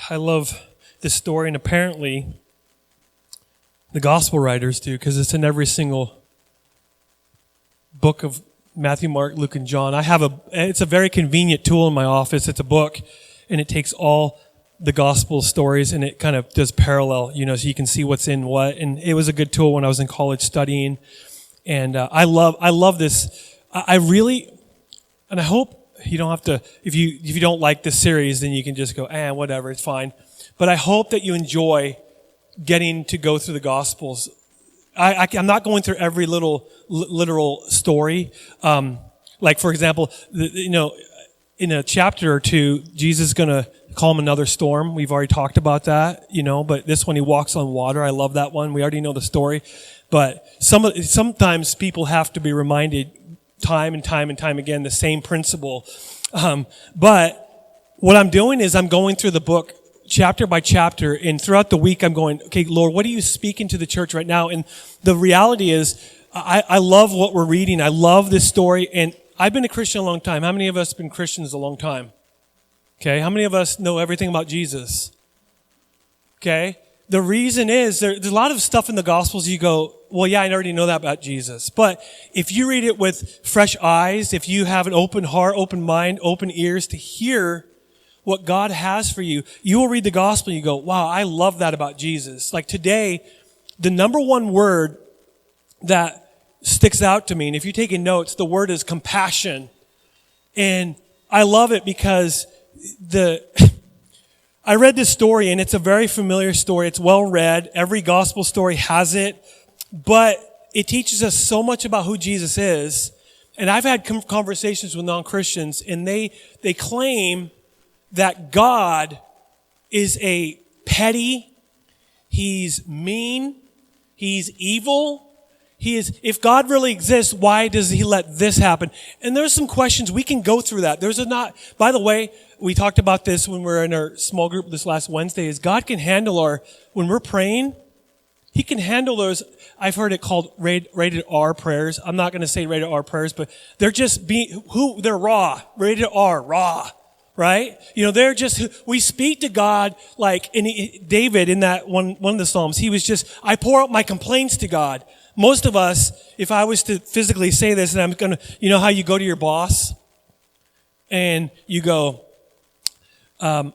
I love this story, and apparently the gospel writers do, because it's in every single book of Matthew, Mark, Luke, and John. It's a very convenient tool in my office. It's a book, and it takes all the gospel stories, and it kind of does parallel, so you can see what's in what. And it was a good tool when I was in college studying. And I love this. I really, and I hope you don't have to, if you don't like this series, then you can just go, whatever, it's fine. But I hope that you enjoy getting to go through the Gospels. I'm not going through every little literal story. Like, for example, in a chapter or two, Jesus is going to calm another storm. We've already talked about that, but this one, he walks on water. I love that one. We already know the story. But sometimes people have to be reminded time and time and time again, the same principle. But what I'm doing is I'm going through the book chapter by chapter, and throughout the week I'm going, okay, Lord, what are you speaking to the church right now? And the reality is, I love what we're reading. I love this story, and I've been a Christian a long time. How many of us have been Christians a long time? Okay, how many of us know everything about Jesus? Okay, the reason is there's a lot of stuff in the Gospels you go, well, yeah, I already know that about Jesus. But if you read it with fresh eyes, if you have an open heart, open mind, open ears to hear what God has for you, you will read the Gospel and you go, wow, I love that about Jesus. Like today, the number one word that sticks out to me, and if you're taking notes, the word is compassion. And I love it because I read this story, and it's a very familiar story. It's well read. Every gospel story has it. But it teaches us so much about who Jesus is. And I've had conversations with non-Christians, and they claim that God is a petty, he's mean, he's evil. If God really exists, why does he let this happen? And there's some questions we can go through that. By the way, we talked about this when we were in our small group this last Wednesday, is God can handle when we're praying, he can handle those, I've heard it called rated R prayers. I'm not going to say rated R prayers, but they're just they're raw, rated R, raw, right? They're just, we speak to God like, David in that one of the Psalms, he was just, I pour out my complaints to God. Most of us, if I was to physically say this, and I'm going to, how you go to your boss and you go, I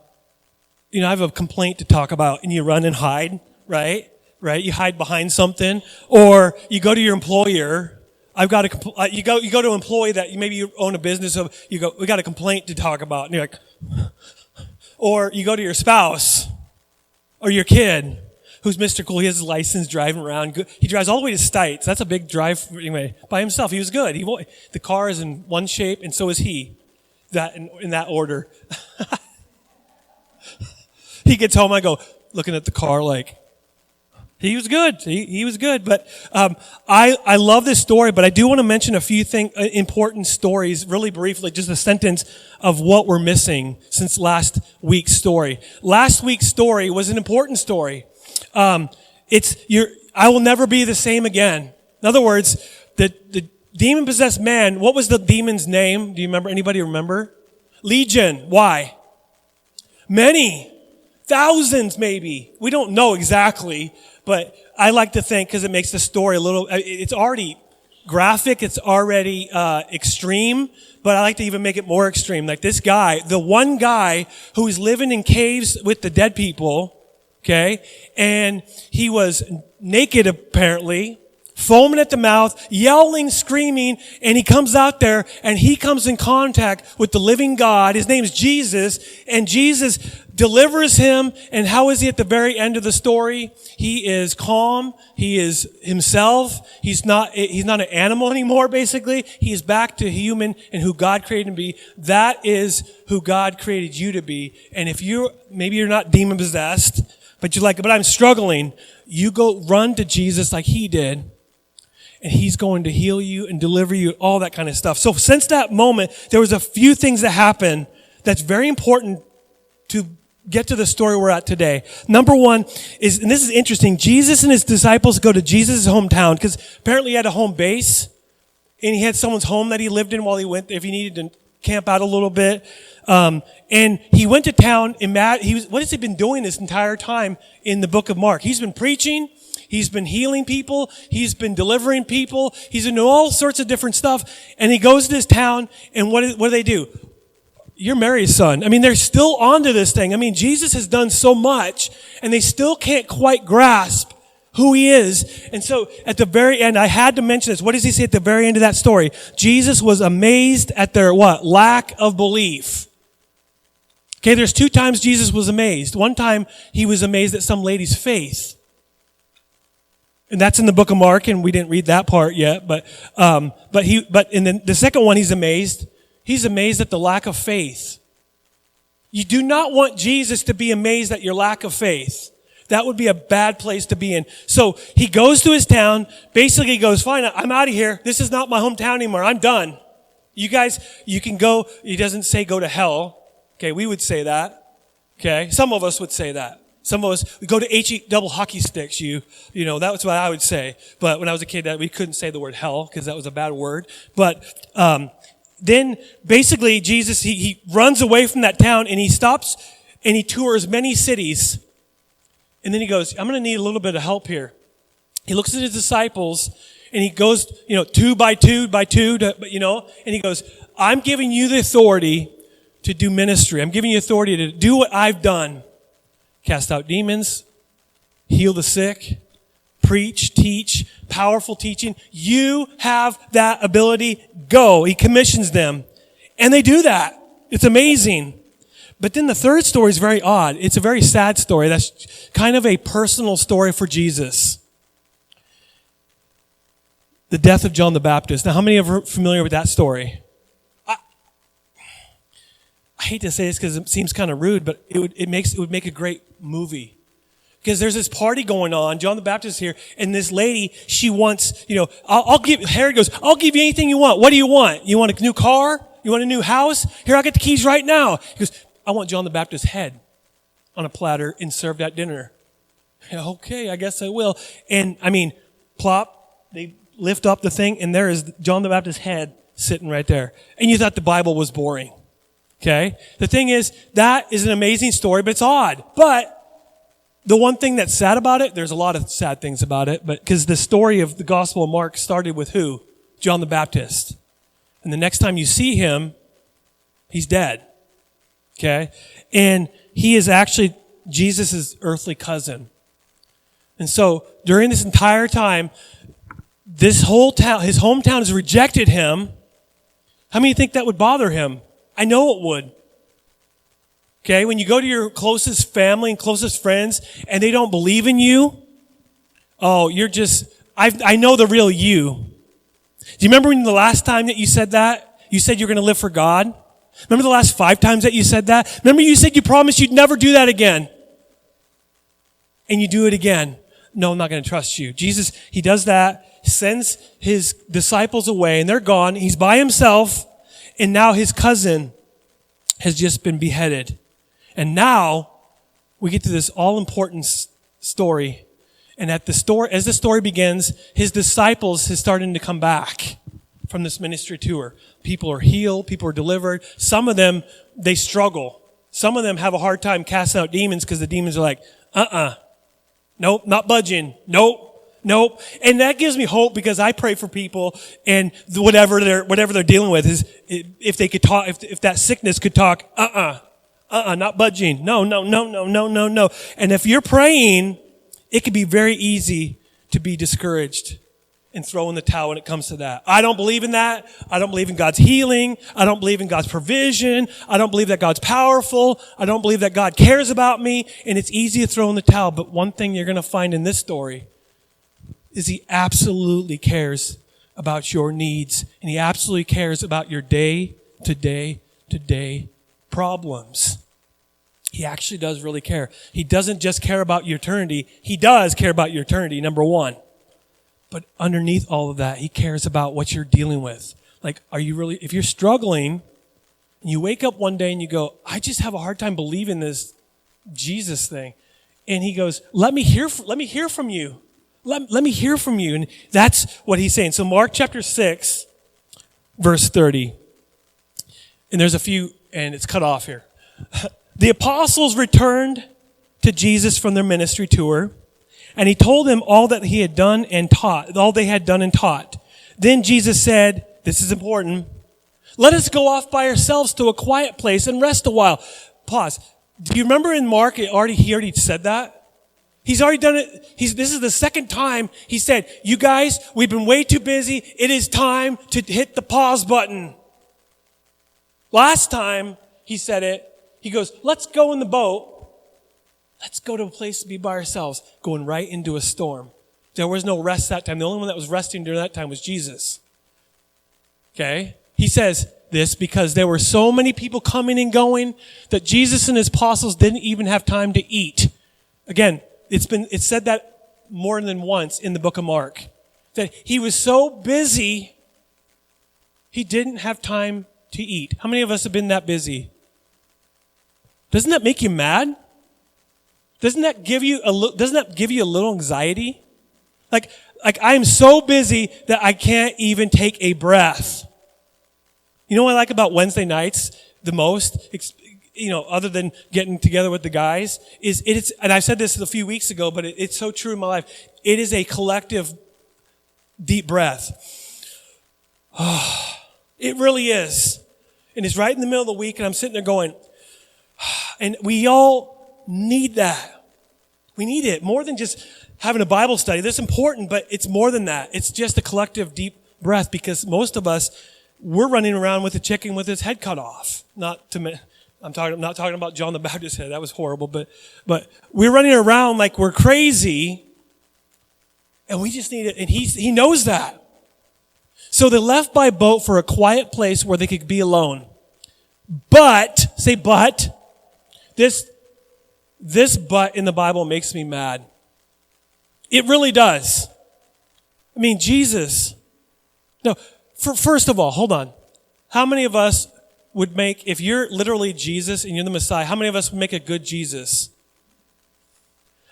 have a complaint to talk about, and you run and hide, right? Right? You hide behind something, or you go to your employer. You go to an employee that maybe you own a business of. You go, we got a complaint to talk about, and you're like, or you go to your spouse or your kid, who's Mr. Cool. He has his license, driving around. He drives all the way to Stites. That's a big drive anyway. By himself, he was good. The car is in one shape, and so is he. That in that order. He gets home. I go looking at the car like. He was good. He was good. But I love this story, but I do want to mention a few important stories really briefly, just a sentence of what we're missing since last week's story. Last week's story was an important story. I will never be the same again. In other words, the demon-possessed man, what was the demon's name? Do you remember? Anybody remember? Legion. Why? Many. Thousands, maybe. We don't know exactly. But I like to think, because it makes the story it's already graphic, it's already extreme, but I like to even make it more extreme. Like this guy, the one guy who's living in caves with the dead people, okay, and he was naked apparently, foaming at the mouth, yelling, screaming, and he comes out there and he comes in contact with the living God. His name's Jesus, and Jesus delivers him. And how is he at the very end of the story? He is calm. He is himself. He's not an animal anymore, basically. He's back to human and who God created him to be. That is who God created you to be. And if maybe you're not demon possessed, but you're like, but I'm struggling, you go run to Jesus like he did. And he's going to heal you and deliver you, all that kind of stuff. So since that moment, there was a few things that happened that's very important to get to the story we're at today. Number one is, and this is interesting, Jesus and his disciples go to Jesus' hometown, because apparently he had a home base, and he had someone's home that he lived in while he went, if he needed to camp out a little bit. And he went to town. What has he been doing this entire time in the book of Mark? He's been preaching. He's been healing people. He's been delivering people. He's been doing all sorts of different stuff. And he goes to this town, and what do they do? You're Mary's son. I mean, they're still onto this thing. I mean, Jesus has done so much, and they still can't quite grasp who he is. And so at the very end, I had to mention this. What does he say at the very end of that story? Jesus was amazed at their what? Lack of belief. Okay, there's 2 times Jesus was amazed. One time he was amazed at some lady's faith. And that's in the book of Mark, and we didn't read that part yet, but in the second one he's amazed at the lack of faith. You do not want Jesus to be amazed at your lack of faith. That would be a bad place to be in. So he goes to his town. Basically, he goes, fine, I'm out of here. This is not my hometown anymore. I'm done. You guys, you can go. He doesn't say go to hell. Okay, we would say that. Okay, some of us would say that. Some of us, we go to HE double hockey sticks, you know, that was what I would say. But when I was a kid, we couldn't say the word hell because that was a bad word. But then basically Jesus, he runs away from that town and he stops and he tours many cities. And then he goes, I'm going to need a little bit of help here. He looks at his disciples and he goes, 2 by 2 by 2, and he goes, I'm giving you the authority to do ministry. I'm giving you authority to do what I've done. Cast out demons, heal the sick, preach, teach, powerful teaching. You have that ability. Go. He commissions them. And they do that. It's amazing. But then the third story is very odd. It's a very sad story. That's kind of a personal story for Jesus. The death of John the Baptist. Now, how many are familiar with that story? I hate to say this because it seems kind of rude, but it would make a great movie. Because there's this party going on, John the Baptist here, and this lady, she wants, Herod goes, I'll give you anything you want. What do you want? You want a new car? You want a new house? Here, I'll get the keys right now. He goes, I want John the Baptist's head on a platter and served at dinner. Okay, I guess I will. And plop, they lift up the thing, and there is John the Baptist's head sitting right there. And you thought the Bible was boring. Okay? The thing is, that is an amazing story, but it's odd. But the one thing that's sad about it, there's a lot of sad things about it, but because the story of the Gospel of Mark started with who? John the Baptist. And the next time you see him, he's dead. Okay? And he is actually Jesus' earthly cousin. And so during this entire time, this whole town, his hometown has rejected him. How many think that would bother him? I know it would. Okay, when you go to your closest family and closest friends and they don't believe in you, I know the real you. Do you remember when the last time that you said that? You said you're going to live for God? Remember the last 5 times that you said that? Remember you said you promised you'd never do that again. And you do it again. No, I'm not going to trust you. Jesus, he does that, sends his disciples away, and they're gone. He's by himself, and now his cousin has just been beheaded. And now we get to this all-important story. And as the story begins, his disciples is starting to come back from this ministry tour. People are healed. People are delivered. Some of them, they struggle. Some of them have a hard time casting out demons because the demons are like, nope, not budging. Nope. And that gives me hope because I pray for people and whatever they're dealing with is if they could talk, if that sickness could talk, not budging. No. And if you're praying, it can be very easy to be discouraged and throw in the towel when it comes to that. I don't believe in that. I don't believe in God's healing. I don't believe in God's provision. I don't believe that God's powerful. I don't believe that God cares about me. And it's easy to throw in the towel. But one thing you're going to find in this story is he absolutely cares about your needs. And he absolutely cares about your day-to-day problems. He actually does really care. He doesn't just care about your eternity. He does care about your eternity, number one. But underneath all of that, he cares about what you're dealing with. Like, if you're struggling, and you wake up one day and you go, I just have a hard time believing this Jesus thing. And he goes, let me hear from you. Let me hear from you. And that's what he's saying. So Mark chapter 6, verse 30. And there's a few, and it's cut off here. The apostles returned to Jesus from their ministry tour, and he told them all that he had done and taught, all they had done and taught. Then Jesus said, this is important, let us go off by ourselves to a quiet place and rest a while. Pause. Do you remember in Mark, he already said that? He's already done it. This is the second time he said, you guys, we've been way too busy. It is time to hit the pause button. Last time he said it, he goes, let's go in the boat. Let's go to a place to be by ourselves. Going right into a storm. There was no rest that time. The only one that was resting during that time was Jesus. Okay? He says this because there were so many people coming and going that Jesus and his apostles didn't even have time to eat. Again, it's said that more than once in the book of Mark. That he was so busy, he didn't have time to eat. How many of us have been that busy? Doesn't that make you mad? Doesn't that give you a little anxiety? Like I am so busy that I can't even take a breath. You know what I like about Wednesday nights the most? Other than getting together with the guys, it's and I said this a few weeks ago, but it's so true in my life. It is a collective deep breath. It really is. And it's right in the middle of the week, and I'm sitting there going, and we all need that. We need it more than just having a Bible study. That's important, but it's more than that. It's just a collective deep breath because most of us, we're running around with a chicken with his head cut off. I'm not talking about John the Baptist's head. That was horrible, but we're running around like we're crazy, and we just need it. And he knows that. So they left by boat for a quiet place where they could be alone. But, say but, this but in the Bible makes me mad. It really does. I mean, Jesus. No, first of all, hold on. How many of us would make, if you're literally Jesus and you're the Messiah, how many of us would make a good Jesus?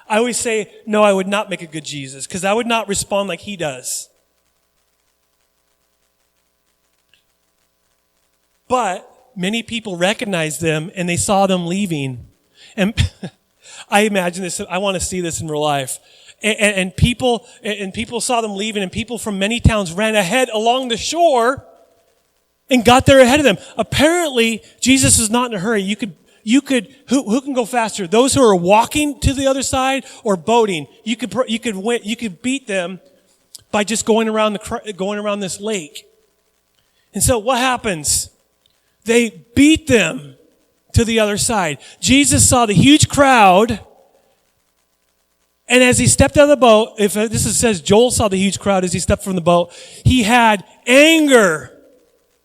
I always say, no, I would not make a good Jesus because I would not respond like he does. But many people recognized them and they saw them leaving. And I imagine this, I want to see this in real life. And people saw them leaving, and people from many towns ran ahead along the shore and got there ahead of them. Apparently, Jesus is not in a hurry. Who can go faster? Those who are walking to the other side or boating. You could beat them by just going around this lake. And so what happens? They beat them to the other side. Jesus saw the huge crowd, and as he stepped out of the boat, says Joel saw the huge crowd as he stepped from the boat, he had anger.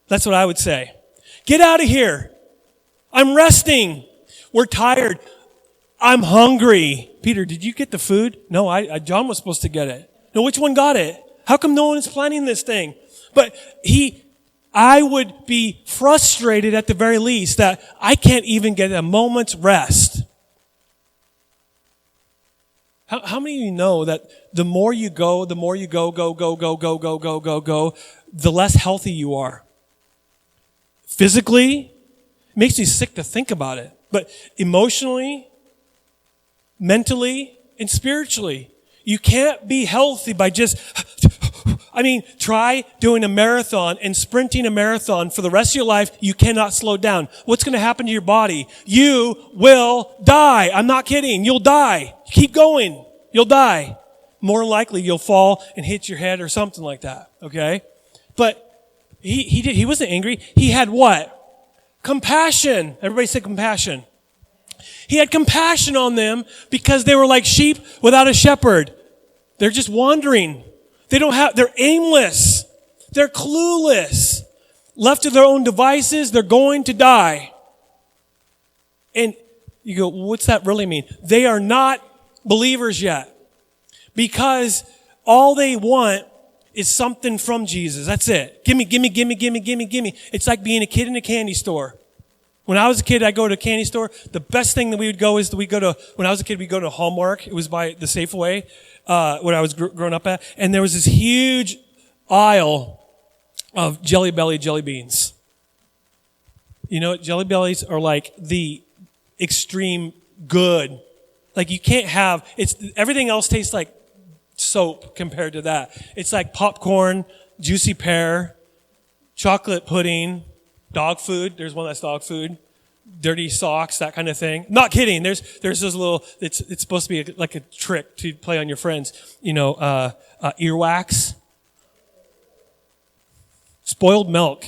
That's what I would say. Get out of here. I'm resting. We're tired. I'm hungry. Peter, did you get the food? No, John was supposed to get it. No, which one got it? How come no one is planning this thing? But I would be frustrated at the very least that I can't even get a moment's rest. How many of you know that the more you go, the less healthy you are? Physically, it makes me sick to think about it. But emotionally, mentally, and spiritually, you can't be healthy by just... try doing a marathon and sprinting a marathon for the rest of your life. You cannot slow down. What's going to happen to your body? You will die. I'm not kidding. You'll die. Keep going. You'll die. More likely, you'll fall and hit your head or something like that. Okay? But he wasn't angry. He had what? Compassion. Everybody say compassion. He had compassion on them because they were like sheep without a shepherd. They're just wandering. They're aimless. They're clueless. Left to their own devices, they're going to die. And you go, what's that really mean? They are not believers yet. Because all they want is something from Jesus. That's it. Gimme. It's like being a kid in a candy store. When I was a kid, I'd go to a candy store. The best thing that we would go is when I was a kid, we'd go to Hallmark. It was by the Safeway. When I was growing up at, and there was this huge aisle of Jelly Belly jelly beans. You know, Jelly Bellies are like the extreme good. Like you can't have, everything else tastes like soap compared to that. It's like popcorn, juicy pear, chocolate pudding, dog food. There's one that's dog food. Dirty socks, that kind of thing. Not kidding. There's those little, it's supposed to be like a trick to play on your friends. You know, earwax. Spoiled milk.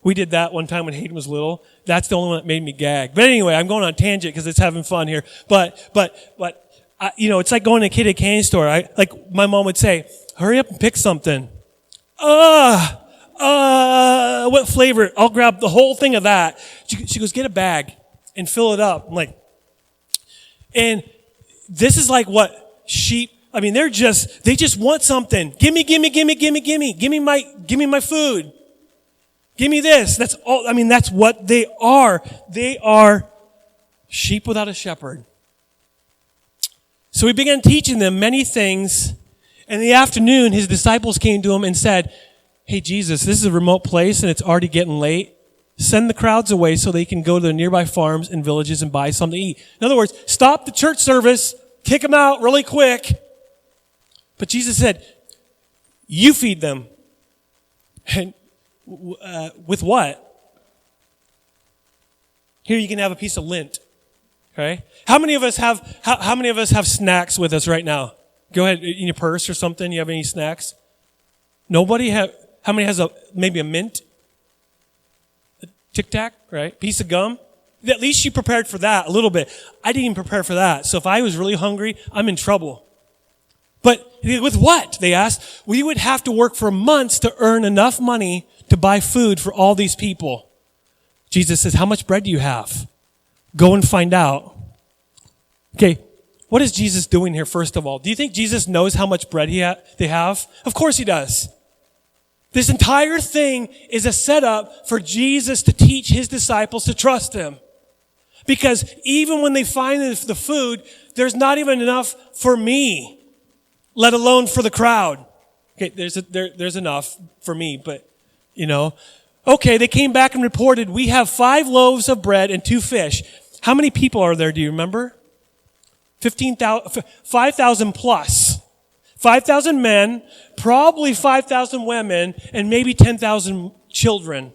We did that one time when Hayden was little. That's the only one that made me gag. But anyway, I'm going on a tangent because it's having fun here. But you know, it's like going to a kid at a candy store. Like my mom would say, hurry up and pick something. What flavor? I'll grab the whole thing of that. She goes, get a bag and fill it up. I'm like, and this is like what sheep, I mean, they just want something. Give me my food. Give me this. That's all. I mean, that's what they are. They are sheep without a shepherd. So he began teaching them many things. And in the afternoon, his disciples came to him and said, hey, Jesus, this is a remote place and it's already getting late. Send the crowds away so they can go to the nearby farms and villages and buy something to eat. In other words, stop the church service, kick them out really quick. But Jesus said, you feed them. And with what? Here you can have a piece of lint. Okay? How many of us have snacks with us right now? Go ahead, in your purse or something. You have any snacks? Nobody have. How many has maybe a mint? A Tic Tac, right? Piece of gum? At least you prepared for that a little bit. I didn't even prepare for that. So if I was really hungry, I'm in trouble. But with what? They asked. We would have to work for months to earn enough money to buy food for all these people. Jesus says, how much bread do you have? Go and find out. Okay, what is Jesus doing here, first of all? Do you think Jesus knows how much bread they have? Of course he does. This entire thing is a setup for Jesus to teach his disciples to trust him. Because even when they find the food, there's not even enough for me, let alone for the crowd. Okay, there's enough for me, but, you know. Okay, they came back and reported, we have 5 loaves of bread and 2 fish. How many people are there, do you remember? 5,000 plus. 5,000 men, probably 5,000 women, and maybe 10,000 children.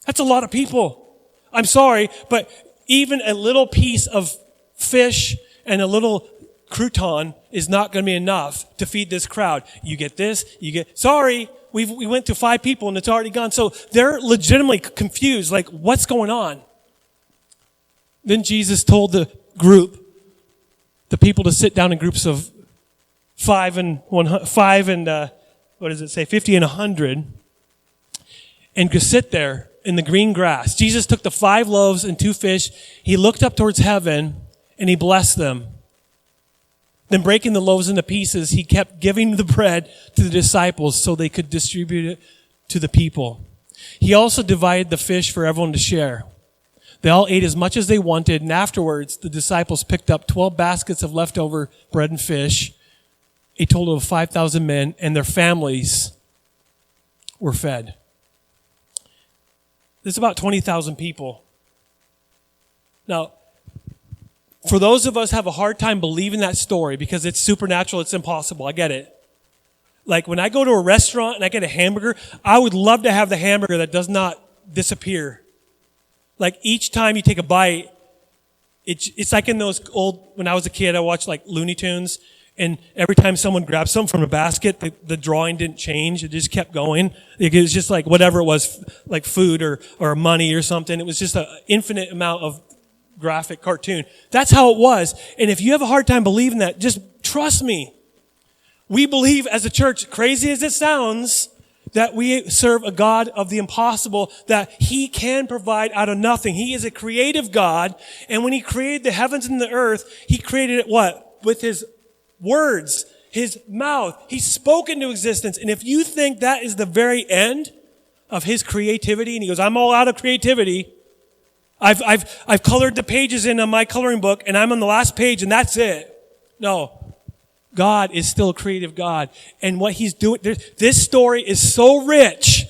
That's a lot of people. I'm sorry, but even a little piece of fish and a little crouton is not going to be enough to feed this crowd. You get this, sorry, we went to 5 people and it's already gone. So they're legitimately confused, like, what's going on? Then Jesus told the people to sit down in groups of 50 and 100, and to sit there in the green grass. Jesus took the 5 loaves and 2 fish. He looked up towards heaven and he blessed them. Then breaking the loaves into pieces, he kept giving the bread to the disciples so they could distribute it to the people. He also divided the fish for everyone to share. They all ate as much as they wanted, and afterwards the disciples picked up 12 baskets of leftover bread and fish. A total of 5,000 men and their families were fed. There's about 20,000 people. Now, for those of us who have a hard time believing that story because it's supernatural, it's impossible. I get it. Like when I go to a restaurant and I get a hamburger, I would love to have the hamburger that does not disappear. Like each time you take a bite, it's like in those old, when I was a kid, I watched like Looney Tunes, and every time someone grabbed something from a basket, the drawing didn't change. It just kept going. It was just like whatever it was, like food or money or something. It was just an infinite amount of graphic cartoon. That's how it was. And if you have a hard time believing that, just trust me. We believe as a church, crazy as it sounds, that we serve a God of the impossible, that he can provide out of nothing. He is a creative God. And when he created the heavens and the earth, he created it what? With his words, his mouth. He spoke into existence. And if you think that is the very end of his creativity, and he goes, I'm all out of creativity. I've colored the pages in on my coloring book, and I'm on the last page, and that's it. No. God is still a creative God. And what he's doing, this story is so rich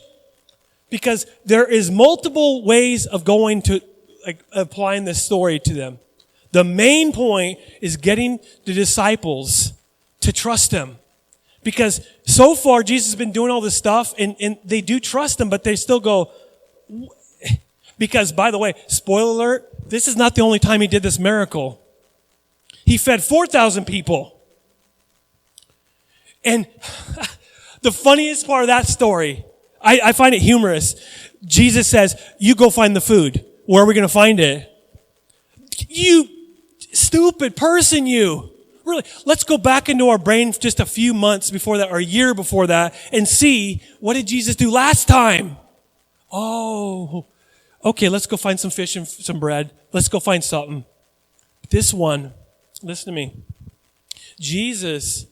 Because there is multiple ways of going to, applying this story to them. The main point is getting the disciples to trust him. Because so far, Jesus has been doing all this stuff, and they do trust him, but they still go, because, by the way, spoiler alert, this is not the only time he did this miracle. He fed 4,000 people. And the funniest part of that story, I find it humorous. Jesus says, you go find the food. Where are we going to find it? You stupid person, you. Really, let's go back into our brain just a few months before that, or a year before that, and see, what did Jesus do last time? Oh, okay, let's go find some fish and some bread. Let's go find something. This one, listen to me. Jesus,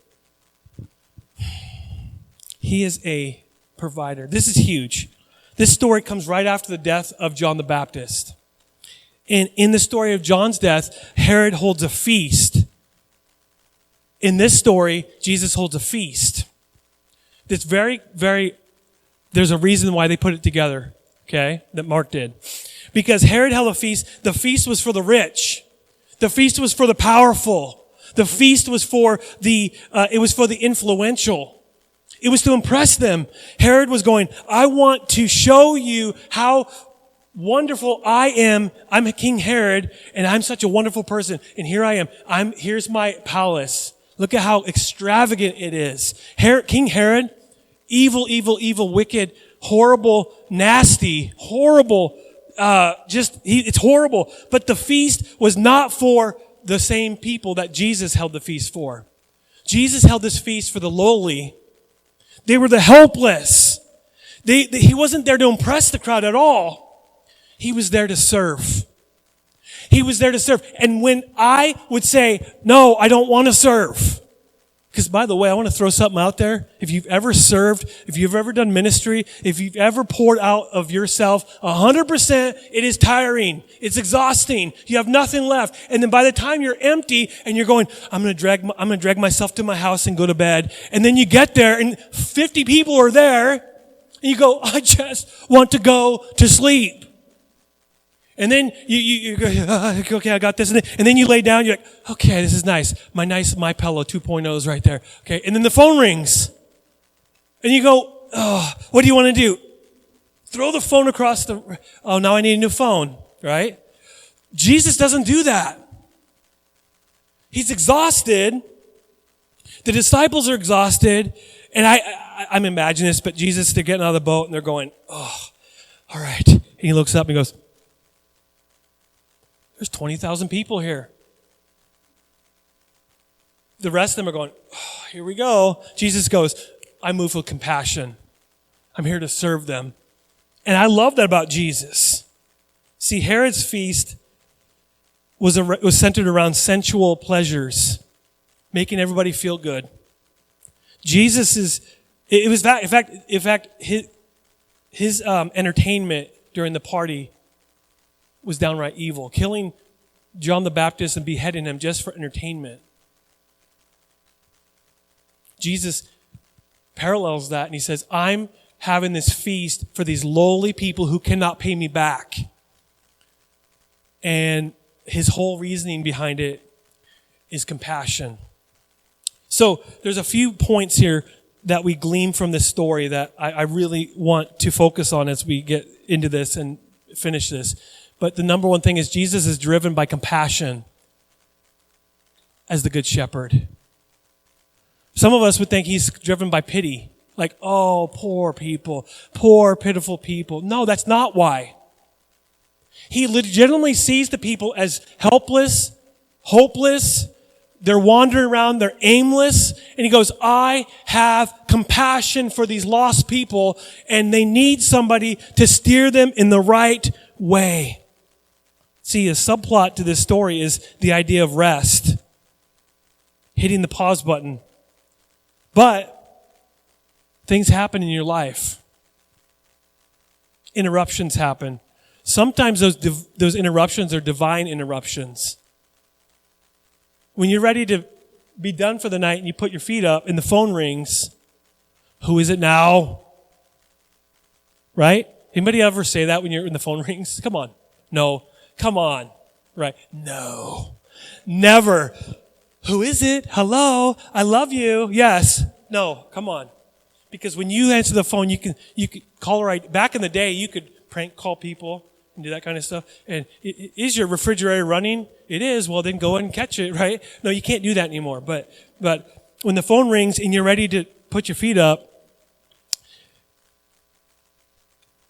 he is a provider. This is huge. This story comes right after the death of John the Baptist. And in the story of John's death, Herod holds a feast. In this story, Jesus holds a feast. That's very, very, there's a reason why they put it together, okay, that Mark did. Because Herod held a feast. The feast was for the rich. The feast was for the powerful. The feast was for it was for the influential. It was to impress them. Herod was going, I want to show you how wonderful I am. I'm King Herod, and I'm such a wonderful person. And here I am. Here's my palace. Look at how extravagant it is. King Herod, evil, evil, evil, wicked, horrible, nasty, horrible, it's horrible. But the feast was not for the same people that Jesus held the feast for. Jesus held this feast for the lowly. They were the helpless. He wasn't there to impress the crowd at all. He was there to serve. He was there to serve. And when I would say, no, I don't want to serve. Because by the way, I want to throw something out there. If you've ever served, if you've ever done ministry, if you've ever poured out of yourself 100%, it is tiring. It's exhausting. You have nothing left. And then by the time you're empty and you're going, I'm going to drag myself to my house and go to bed. And then you get there and 50 people are there and you go, I just want to go to sleep. And then you go, okay, I got this. And then you lay down, you're like, okay, this is nice. My pillow 2.0 is right there. Okay. And then the phone rings. And you go, oh, what do you want to do? Throw the phone across now I need a new phone, right? Jesus doesn't do that. He's exhausted. The disciples are exhausted. And I'm imagining this, but Jesus, they're getting out of the boat and they're going, oh, all right. And he looks up and he goes, there's 20,000 people here. The rest of them are going, oh, here we go. Jesus goes, I move with compassion. I'm here to serve them. And I love that about Jesus. See, Herod's feast was centered around sensual pleasures, making everybody feel good. In fact, his entertainment during the party was downright evil, killing John the Baptist and beheading him just for entertainment. Jesus parallels that and he says, I'm having this feast for these lowly people who cannot pay me back. And his whole reasoning behind it is compassion. So there's a few points here that we glean from this story that I really want to focus on as we get into this and finish this. But the number one thing is Jesus is driven by compassion as the good shepherd. Some of us would think he's driven by pity. Like, oh, poor people, poor, pitiful people. No, that's not why. He legitimately sees the people as helpless, hopeless. They're wandering around, they're aimless. And he goes, I have compassion for these lost people, and they need somebody to steer them in the right way. See, a subplot to this story is the idea of rest, hitting the pause button. But things happen in your life. Interruptions happen. Sometimes those interruptions are divine interruptions. When you're ready to be done for the night and you put your feet up and the phone rings, who is it now? Right? Anybody ever say that when the phone rings? Come on. No. Come on. Right. No. Never. Who is it? Hello? I love you. Yes. No. Come on. Because when you answer the phone, you could call right. Back in the day, you could prank call people and do that kind of stuff. And is your refrigerator running? It is. Well, then go and catch it, right? No, you can't do that anymore. But when the phone rings and you're ready to put your feet up,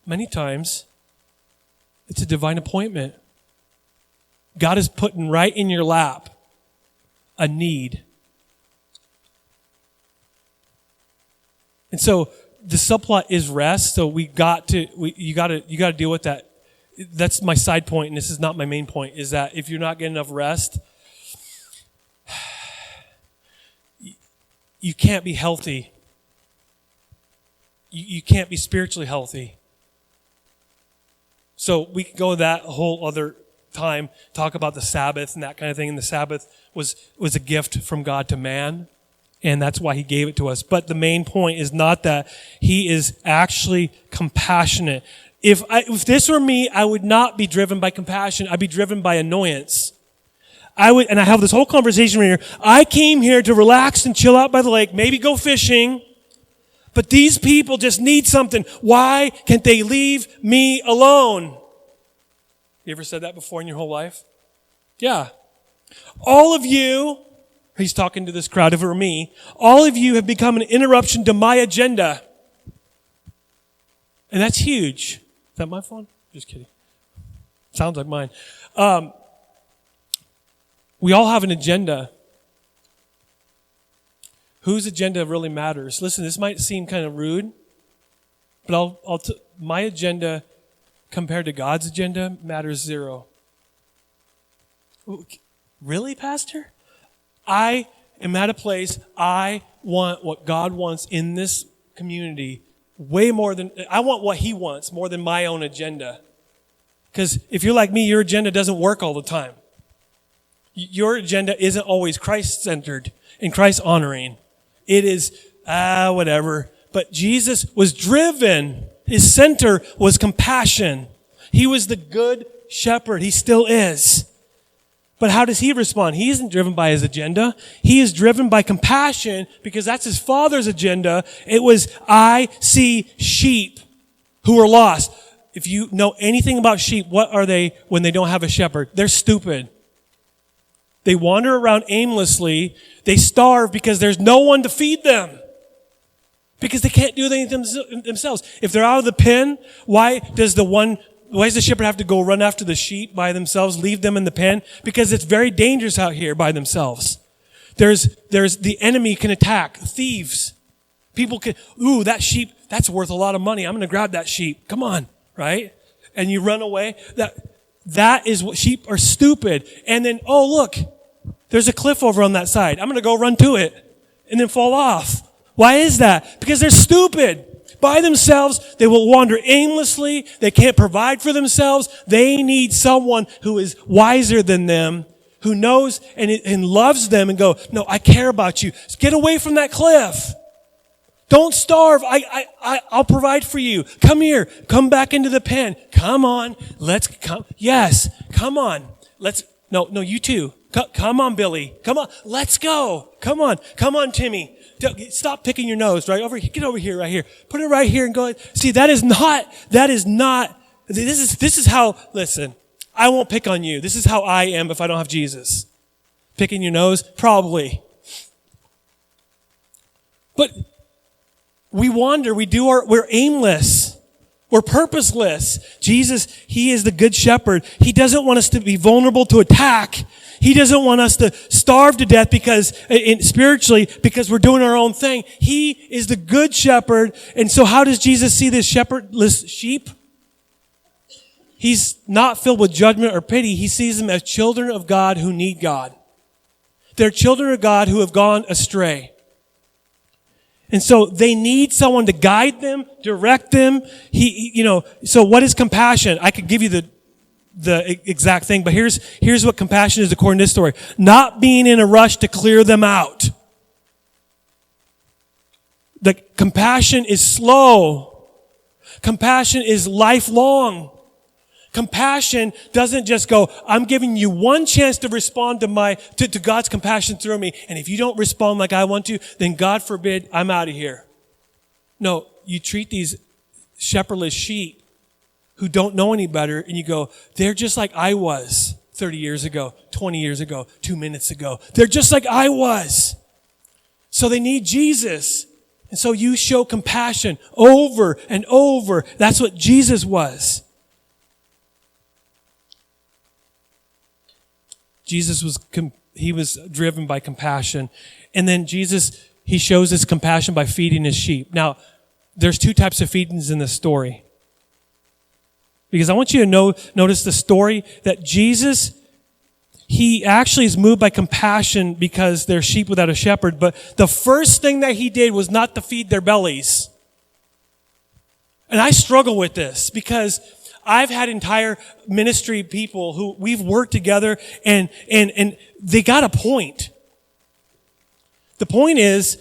many times it's a divine appointment. God is putting right in your lap a need. And so the subplot is rest. So you got to deal with that. That's my side point, and this is not my main point, is that if you're not getting enough rest, you can't be healthy. You can't be spiritually healthy. So we can go that whole other time, talk about the Sabbath and that kind of thing. And the Sabbath was a gift from God to man, and that's why he gave it to us. But the main point is not that. He is actually compassionate. If this were me, I would not be driven by compassion. I'd be driven by annoyance. And I have this whole conversation right here. I came here to relax and chill out by the lake, maybe go fishing, but these people just need something. Why can't they leave me alone? You ever said that before in your whole life? Yeah. All of you, he's talking to this crowd, if it were me, all of you have become an interruption to my agenda. And that's huge. Is that my phone? Just kidding. Sounds like mine. We all have an agenda. Whose agenda really matters? Listen, this might seem kind of rude, but my agenda compared to God's agenda matters zero. Really, Pastor? I am at a place, I want what God wants in this community way more than, I want what he wants more than my own agenda. Because if you're like me, your agenda doesn't work all the time. Your agenda isn't always Christ-centered and Christ-honoring. It is, whatever. But Jesus was driven. His center was compassion. He was the good shepherd. He still is. But how does he respond? He isn't driven by his agenda. He is driven by compassion because that's his Father's agenda. It was, I see sheep who are lost. If you know anything about sheep, what are they when they don't have a shepherd? They're stupid. They wander around aimlessly. They starve because there's no one to feed them. Because they can't do anything themselves. If they're out of the pen, why does the shepherd have to go run after the sheep by themselves, leave them in the pen? Because it's very dangerous out here by themselves. There's the enemy can attack, thieves. People can, that sheep, that's worth a lot of money. I'm going to grab that sheep. Come on, right? And you run away. That is what sheep are stupid. And then, look, there's a cliff over on that side. I'm going to go run to it and then fall off. Why is that? Because they're stupid. By themselves, they will wander aimlessly. They can't provide for themselves. They need someone who is wiser than them, who knows and loves them and go, no, I care about you. Get away from that cliff. Don't starve. I'll provide for you. Come here. Come back into the pen. Come on. Let's come. Yes. Come on. No, you too. Come on, Billy. Come on. Let's go. Come on. Come on, Timmy. Stop picking your nose, right? Get over here, right here. Put it right here and go. See, this is how, listen, I won't pick on you. This is how I am if I don't have Jesus. Picking your nose? Probably. But we wander, we're aimless. We're purposeless. Jesus, he is the good shepherd. He doesn't want us to be vulnerable to attack. He doesn't want us to starve to death spiritually because we're doing our own thing. He is the good shepherd. And so how does Jesus see this shepherdless sheep? He's not filled with judgment or pity. He sees them as children of God who need God. They're children of God who have gone astray. And so they need someone to guide them, direct them. So what is compassion? I could give you the exact thing, but here's what compassion is according to this story. Not being in a rush to clear them out. The compassion is slow. Compassion is lifelong. Compassion doesn't just go, I'm giving you one chance to respond to God's compassion through me. And if you don't respond like I want to, then God forbid, I'm out of here. No, you treat these shepherdless sheep who don't know any better, and you go, they're just like I was 30 years ago, 20 years ago, 2 minutes ago. They're just like I was. So they need Jesus. And so you show compassion over and over. That's what Jesus was. Jesus was driven by compassion. And then Jesus, he shows his compassion by feeding his sheep. Now, there's two types of feedings in this story. Because I want you to notice the story that Jesus, he actually is moved by compassion because they're sheep without a shepherd. But the first thing that he did was not to feed their bellies. And I struggle with this because I've had entire ministry people who we've worked together and they got a point. The point is,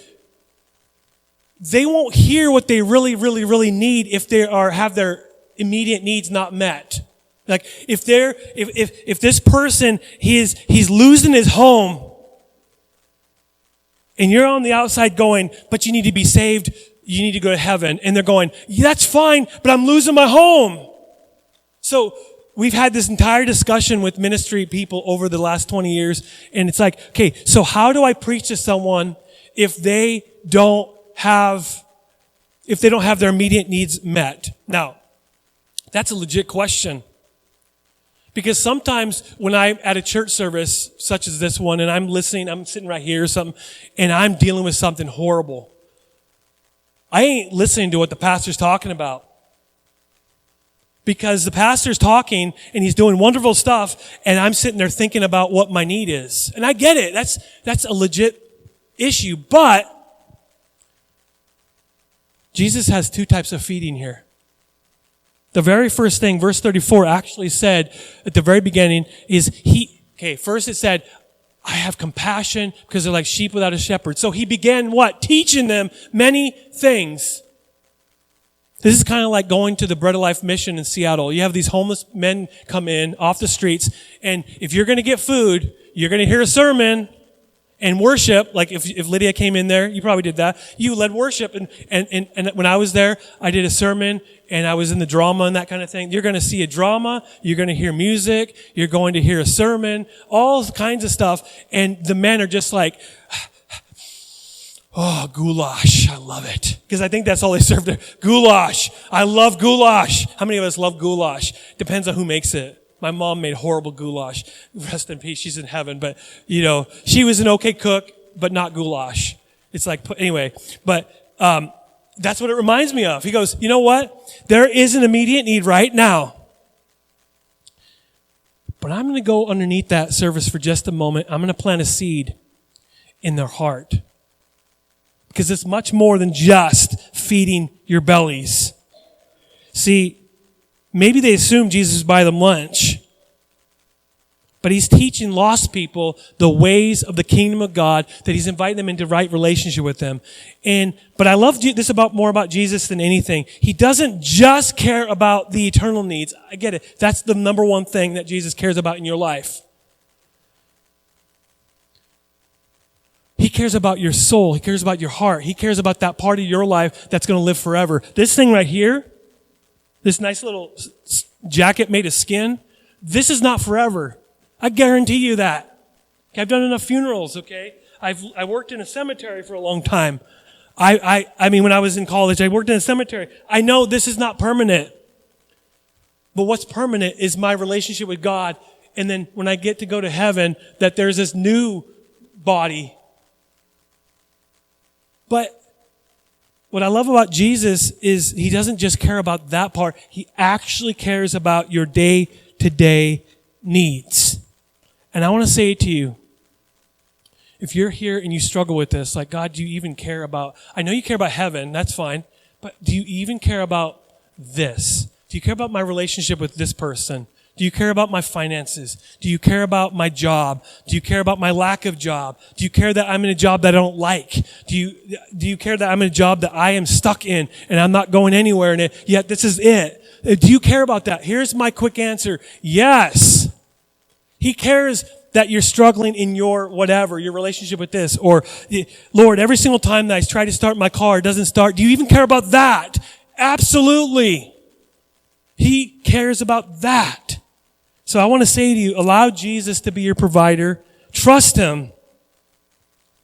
they won't hear what they really, really, really need if they have their immediate needs not met. Like if this person, he's losing his home and you're on the outside going, but you need to be saved, you need to go to heaven. And they're going, yeah, that's fine, but I'm losing my home. So we've had this entire discussion with ministry people over the last 20 years. And it's like, okay, so how do I preach to someone if they don't have their immediate needs met? Now, that's a legit question. Because sometimes when I'm at a church service, such as this one, and I'm listening, I'm sitting right here or something, and I'm dealing with something horrible, I ain't listening to what the pastor's talking about. Because the pastor's talking and he's doing wonderful stuff and I'm sitting there thinking about what my need is. And I get it. That's a legit issue. But Jesus has two types of feeding here. The very first thing, verse 34 actually said at the very beginning is first it said, I have compassion because they're like sheep without a shepherd. So he began what? Teaching them many things. This is kind of like going to the Bread of Life mission in Seattle. You have these homeless men come in off the streets, and if you're going to get food, you're going to hear a sermon and worship. Like if Lydia came in there, you probably did that. You led worship, and when I was there, I did a sermon, and I was in the drama and that kind of thing. You're going to see a drama. You're going to hear music. You're going to hear a sermon, all kinds of stuff, and the men are just like, oh, goulash. I love it. Because I think that's all they serve there. Goulash. I love goulash. How many of us love goulash? Depends on who makes it. My mom made horrible goulash. Rest in peace. She's in heaven. But, she was an okay cook, but not goulash. It's like, anyway. But that's what it reminds me of. He goes, you know what? There is an immediate need right now. But I'm going to go underneath that service for just a moment. I'm going to plant a seed in their heart. Because it's much more than just feeding your bellies. See, maybe they assume Jesus would buy them lunch. But he's teaching lost people the ways of the kingdom of God, that he's inviting them into right relationship with them. But I love this more about Jesus than anything. He doesn't just care about the eternal needs. I get it. That's the number one thing that Jesus cares about in your life. He cares about your soul. He cares about your heart. He cares about that part of your life that's going to live forever. This thing right here, this nice little jacket made of skin, this is not forever. I guarantee you that. I've done enough funerals, okay? I worked in a cemetery for a long time. I mean, when I was in college, I worked in a cemetery. I know this is not permanent. But what's permanent is my relationship with God. And then when I get to go to heaven, that there's this new body. But what I love about Jesus is he doesn't just care about that part. He actually cares about your day-to-day needs. And I want to say to you, if you're here and you struggle with this, like, God, do you even care about, I know you care about heaven, that's fine, but do you even care about this? Do you care about my relationship with this person? Do you care about my finances? Do you care about my job? Do you care about my lack of job? Do you care that I'm in a job that I don't like? Do you care that I'm in a job that I am stuck in and I'm not going anywhere in it, yet this is it? Do you care about that? Here's my quick answer. Yes. He cares that you're struggling in your whatever, your relationship with this. Or, Lord, every single time that I try to start my car, it doesn't start. Do you even care about that? Absolutely. He cares about that. So I want to say to you, allow Jesus to be your provider. Trust him.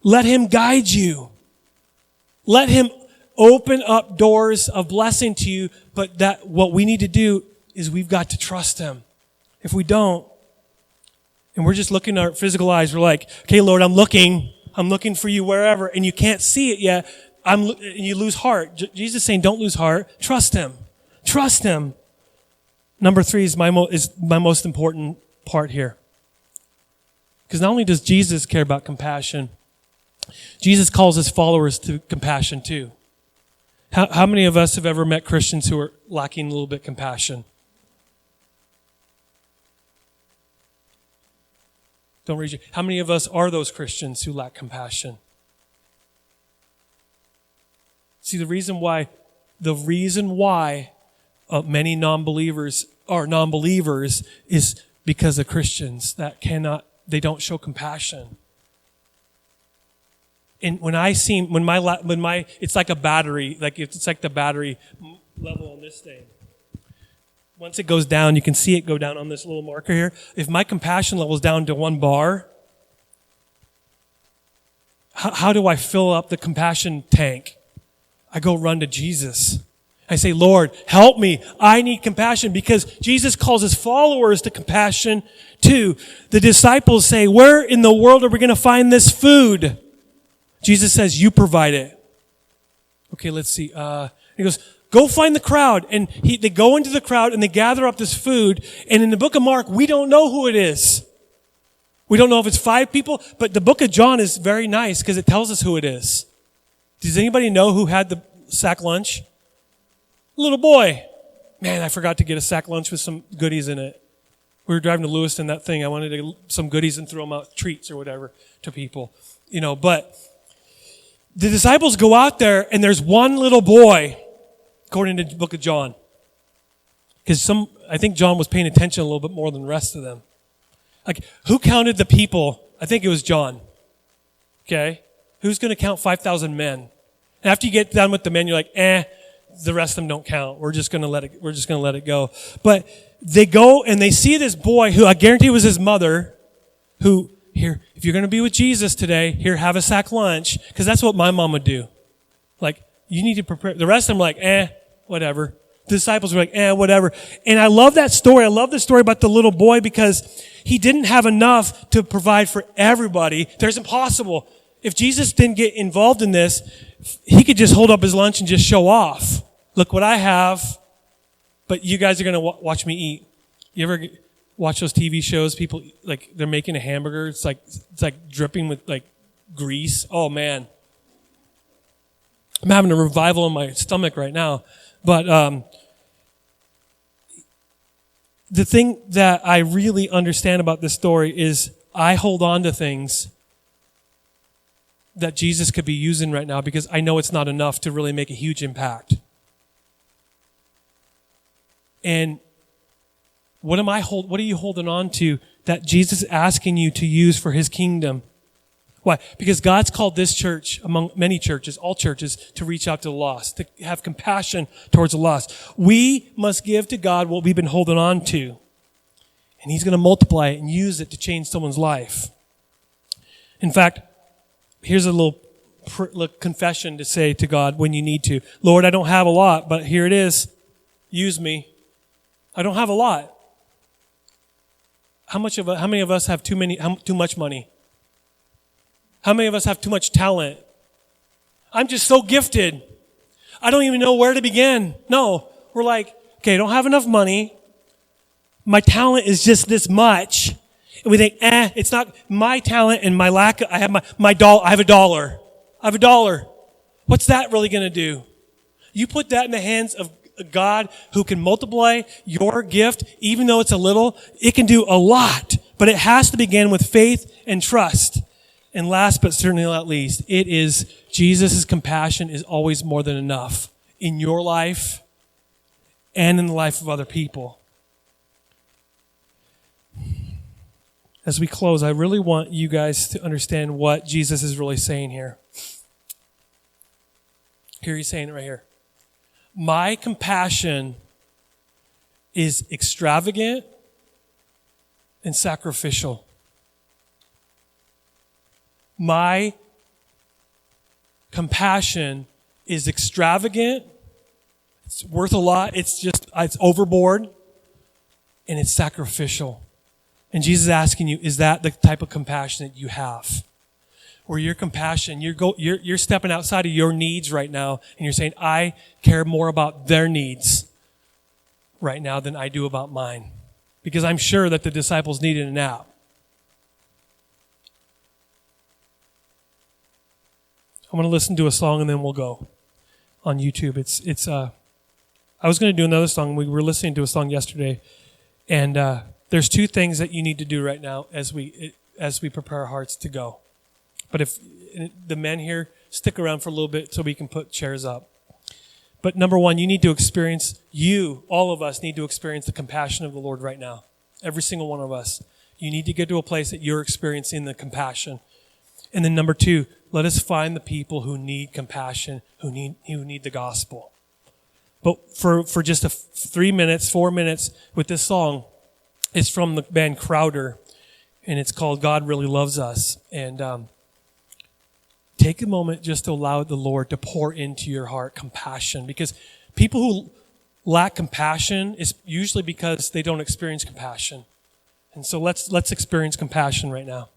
Let him guide you. Let him open up doors of blessing to you. But that what we need to do is we've got to trust him. If we don't, and we're just looking at our physical eyes, we're like, okay, Lord, I'm looking for you wherever, and you can't see it yet. You lose heart. Jesus is saying, don't lose heart. Trust him. Trust him. Number 3 is my most important part here. Because not only does Jesus care about compassion, Jesus calls his followers to compassion too. How many of us have ever met Christians who are lacking a little bit compassion? Don't raise your. How many of us are those Christians who lack compassion? See, the reason why many non-believers are non-believers is because of Christians that they don't show compassion. And it's like a battery, it's like the battery level on this thing. Once it goes down, you can see it go down on this little marker here. If my compassion level is down to 1 bar, how do I fill up the compassion tank? I go run to Jesus. I say, Lord, help me. I need compassion, because Jesus calls his followers to compassion too. The disciples say, where in the world are we going to find this food? Jesus says, you provide it. Okay, let's see. He goes, go find the crowd. And they go into the crowd and they gather up this food. And in the book of Mark, we don't know who it is. We don't know if it's 5 people, but the book of John is very nice because it tells us who it is. Does anybody know who had the sack lunch? A little boy. Man, I forgot to get a sack lunch with some goodies in it. We were driving to Lewiston, that thing. I wanted to get some goodies and throw them out, treats or whatever, to people. But the disciples go out there and there's one little boy, according to the book of John. Because I think John was paying attention a little bit more than the rest of them. Like, who counted the people? I think it was John. Okay? Who's going to count 5,000 men? And after you get done with the men, you're like, the rest of them don't count. We're just going to let it go. But they go and they see this boy who I guarantee was his mother, who, here, if you're going to be with Jesus today, here, have a sack lunch. Because that's what my mom would do. Like, you need to prepare. The rest of them are like, whatever. The disciples were like, whatever. And I love that story. I love the story about the little boy because he didn't have enough to provide for everybody. There's impossible. If Jesus didn't get involved in this, he could just hold up his lunch and just show off. Look what I have, but you guys are going to watch me eat. You ever watch those TV shows? People, like, they're making a hamburger. It's like dripping with, like, grease. Oh, man. I'm having a revival in my stomach right now. But the thing that I really understand about this story is I hold on to things that Jesus could be using right now because I know it's not enough to really make a huge impact. And what are you holding on to that Jesus is asking you to use for his kingdom? Why? Because God's called this church, among many churches, all churches, to reach out to the lost, to have compassion towards the lost. We must give to God what we've been holding on to. And he's going to multiply it and use it to change someone's life. In fact, here's a little confession to say to God when you need to. Lord, I don't have a lot, but here it is. Use me. I don't have a lot. How many of us have too much money? How many of us have too much talent? I'm just so gifted. I don't even know where to begin. No, we're like, okay, I don't have enough money. My talent is just this much. And we think, it's not my talent and my lack. I have I have $1. I have $1. What's that really going to do? You put that in the hands a God who can multiply your gift, even though it's a little. It can do a lot, but it has to begin with faith and trust. And last but certainly not least, it is Jesus' compassion is always more than enough in your life and in the life of other people. As we close, I really want you guys to understand what Jesus is really saying here. Here he's saying it right here. My compassion is extravagant and sacrificial. My compassion is extravagant. It's worth a lot. It's overboard. And it's sacrificial. And Jesus is asking you, is that the type of compassion that you have? Where your compassion, you're stepping outside of your needs right now, and you're saying, I care more about their needs right now than I do about mine. Because I'm sure that the disciples needed a nap. I'm going to listen to a song and then we'll go on YouTube. I was going to do another song. We were listening to a song yesterday, and there's two things that you need to do right now as we prepare our hearts to go. But if the men here, stick around for a little bit so we can put chairs up. But number one, all of us need to experience the compassion of the Lord right now. Every single one of us. You need to get to a place that you're experiencing the compassion. And then number two, let us find the people who need compassion, who need the gospel. But for just 4 minutes with this song, it's from the band Crowder, and it's called God Really Loves Us. And take a moment just to allow the Lord to pour into your heart compassion. Because people who lack compassion is usually because they don't experience compassion. And so let's experience compassion right now.